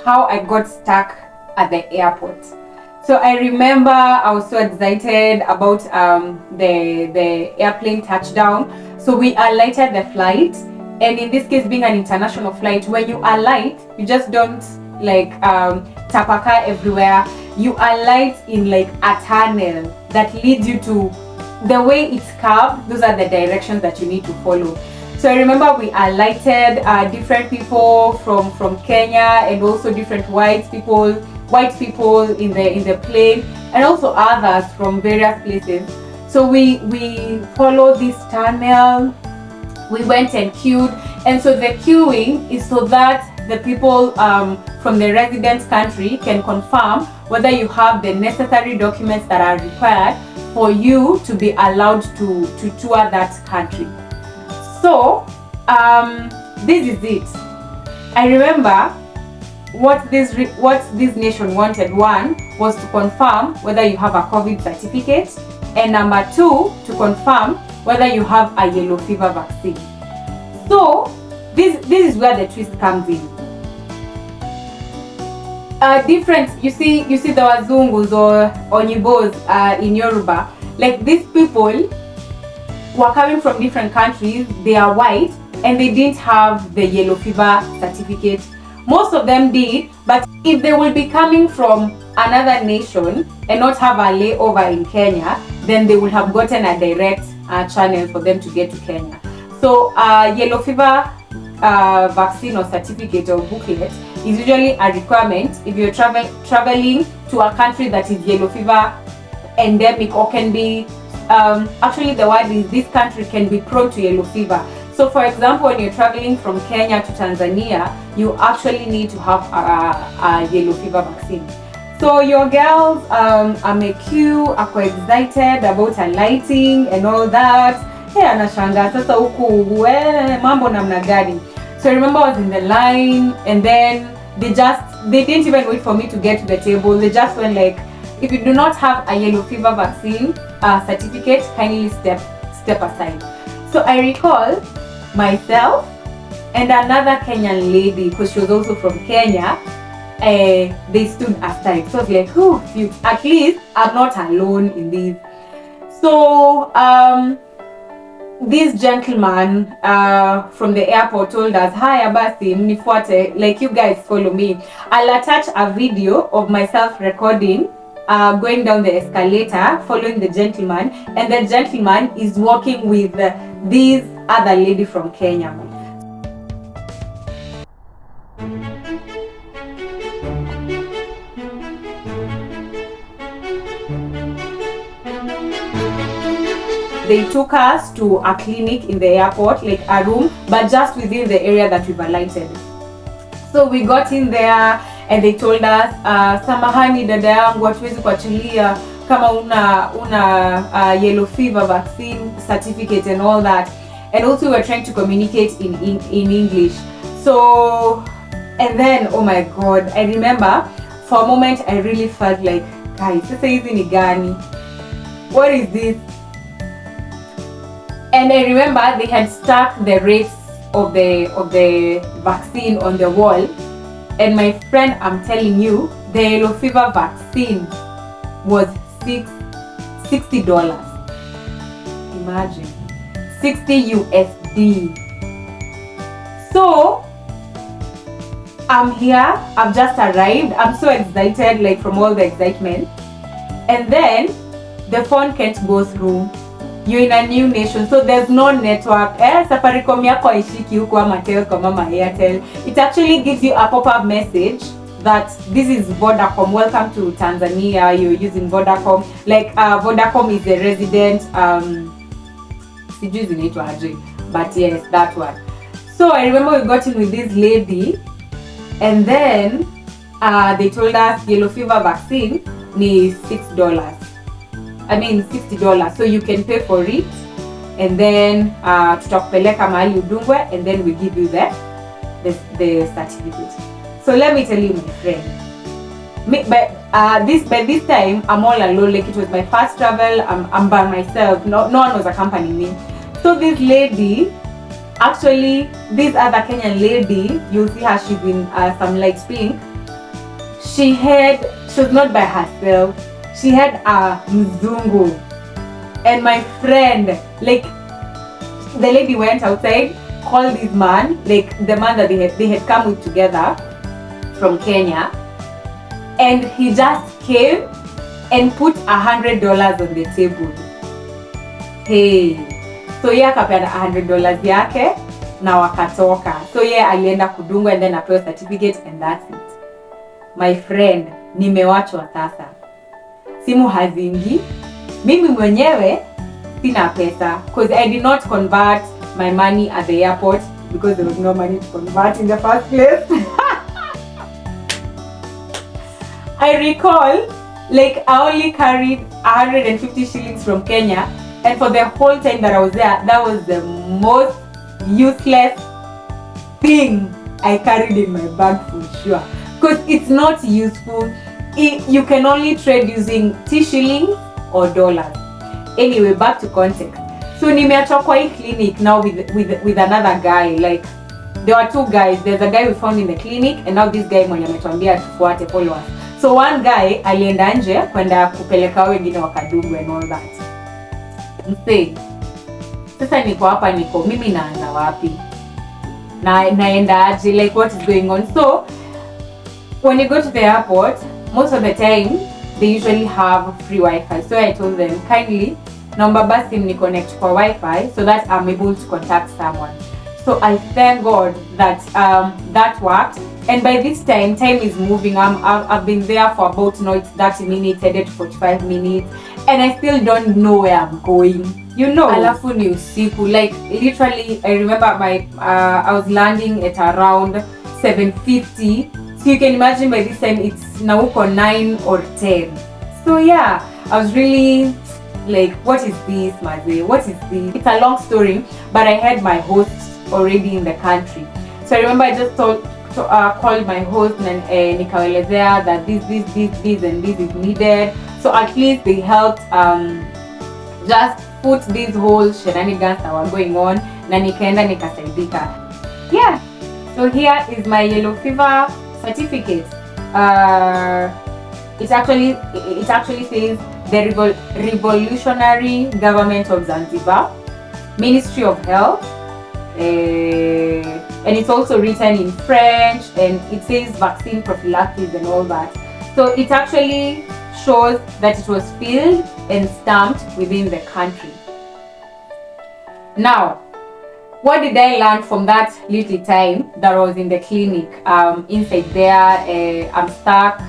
how I got stuck at the airport. So I remember I was so excited about the airplane touchdown. So we alighted the flight, and in this case, being an international flight, when you alight, you just don't like tapaka everywhere. You alight in like a tunnel that leads you to the way it's carved. Those are the directions that you need to follow. So I remember we alighted different people from Kenya, and also different white people in the plane, and also others from various places. So we followed this tunnel. We went and queued, and so the queuing is so that the people from the resident country can confirm whether you have the necessary documents that are required for you to be allowed to tour that country. So this is it. I remember what this nation wanted. One was to confirm whether you have a COVID certificate, and number two, to confirm whether you have a yellow fever vaccine. So this is where the twist comes in. Different, you see the Wazungus or Onyibos in Yoruba, like these people were coming from different countries. They are white and they didn't have the yellow fever certificate. Most of them did, but if they will be coming from another nation and not have a layover in Kenya, then they would have gotten a direct channel for them to get to Kenya. So yellow fever vaccine or certificate or booklet is usually a requirement if you're traveling to a country that is yellow fever endemic, or can be actually the word is this country can be prone to yellow fever. So for example, when you're traveling from Kenya to Tanzania, you actually need to have a yellow fever vaccine. So your girls are queue, ako excited about alighting and all that. Hey, anashanga sasa huku mambo namna gani. So I remember I was in the line, and then they didn't even wait for me to get to the table. They just went like, if you do not have a yellow fever vaccine certificate, kindly step aside. So I recall myself and another Kenyan lady, because she was also from Kenya, they stood aside. So I was like, oh, at least I'm not alone in this. So this gentleman from the airport told us, hi abasi mnifuate, like you guys follow me. I'll attach a video of myself recording going down the escalator following the gentleman, and the gentleman is walking with this other lady from Kenya. They took us to a clinic in the airport, like a room, but just within the area that we've alighted. So we got in there and they told us, samahani dada yangu, hatuwezi kuachilia kama una yellow fever vaccine certificate and all that. And also we were trying to communicate in English. So, and then, oh my God, I remember for a moment I really felt like, guys, sasa hizi ni gani? What is this? And I remember they had stuck the rates of the vaccine on the wall. And my friend, I'm telling you, the yellow fever vaccine was $60. Imagine, 60 USD. So I'm here, I've just arrived. I'm so excited, like from all the excitement. And then the phone can't go through. You're in a new nation, so there's no network. Safaricom yako haishiki huko ama Telcom ama Airtel. It actually gives you a pop-up message that this is Vodacom. Welcome to Tanzania. You're using Vodacom. Like Vodacom is a resident. Sijui zinaitwa aje, but yes, that one. So I remember we got in with this lady, and then they told us yellow fever vaccine ni $60. I mean $60, so you can pay for it, and then tutakupeleka mahali udungwe, and then we give you the certificate. So let me tell you, my friend, by this time I'm all alone. Like it was my first travel. I'm by myself. No one was accompanying me. So this lady, actually this other Kenyan lady, you'll see her, she's in some light pink. she was not by herself. She had a mzungu. And my friend, like, the lady went outside, called this man, like the man that they had come with together from Kenya, and he just came and put $100 on the table. Hey, so yeye akapeana $100 yake na wakatoka. So yeye alienda kudungwa and then apewa certificate and that's it. My friend, nimewachwa sasa. Simu hazingi. Mimi mwenyewe sina pesa because I did not convert my money at the airport because there was no money to convert in the first place. I recall, like, I only carried 150 shillings from Kenya, and for the whole time that I was there, that was the most useless thing I carried in my bag for sure. Because it's not useful. You can only trade using T shillings or dollars. Anyway, back to context. So nimeachwa kwa hii clinic now with another guy. Like, there were two guys. There's a guy we found in the clinic, and now this guy mwenye ametuambia tufuate followers. So one guy alienda nje kwenda kupeleka wengine wakadungwe and all that. Msee, sasa niko hapa, mimi naanza wapi? Naenda aje? Like, what is going on? So when you go to the airport, most of the time they usually have free Wi-Fi. So I told them, kindly naomba basi mniconnect kwa Wi-Fi so that I'm able to contact someone. So I thank God that that worked. And by this time is moving. I've been there for about 30 minutes, headed 45 minutes, and I still don't know where I'm going. You know, alafu ni usiku. Like, literally, I remember I was landing at around 7:50. So you can imagine by this time it's now 9 or 10. So yeah, I was really like, what is this, Maze? What is this? It's a long story, but I had my hosts already in the country. So I remember I just called my host and nikaelezea that this and this is needed. So at least they helped just put these whole shenanigans that were going on, na nikaenda nikasaidika. Yeah, so here is my yellow fever certificate. It actually says the Revolutionary Government of Zanzibar, Ministry of Health, and it's also written in French, and it says vaccine prophylaxis and all that. So it actually shows that it was filled and stamped within the country. Now, what did I learn from that little time that I was in the clinic? Inside there, I'm stuck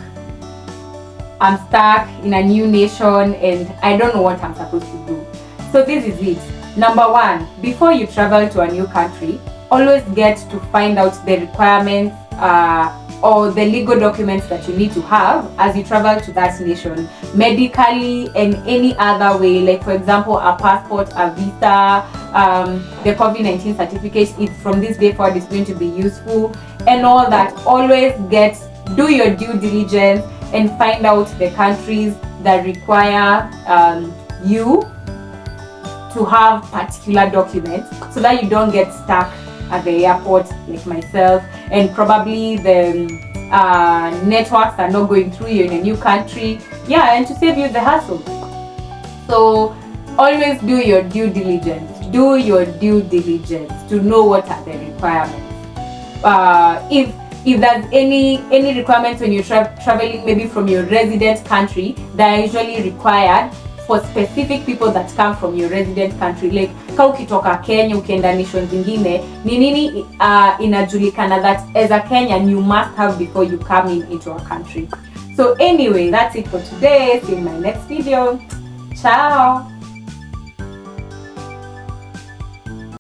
in a new nation and I don't know what I'm supposed to do. So this is it. Number one, before you travel to a new country, always get to find out the requirements or the legal documents that you need to have as you travel to that nation, medically and any other way. Like, for example, a passport, a visa, the COVID-19 certificate, it's from this day forward is going to be useful and all that. Always do your due diligence and find out the countries that require you to have particular documents so that you don't get stuck at the airport like myself, and probably the networks are not going through you in a new country. Yeah, and to save you the hassle. So always do your due diligence. Do your due diligence to know what are the requirements. If there's any requirements when you're traveling maybe from your resident country that are usually required for specific people that come from your resident country, like kama ukitoka Kenya ukienda nations zingine, ni nini inajulikana that as a Kenyan you must have before you come into our country. So anyway, that's it for today. See you in my next video. Ciao.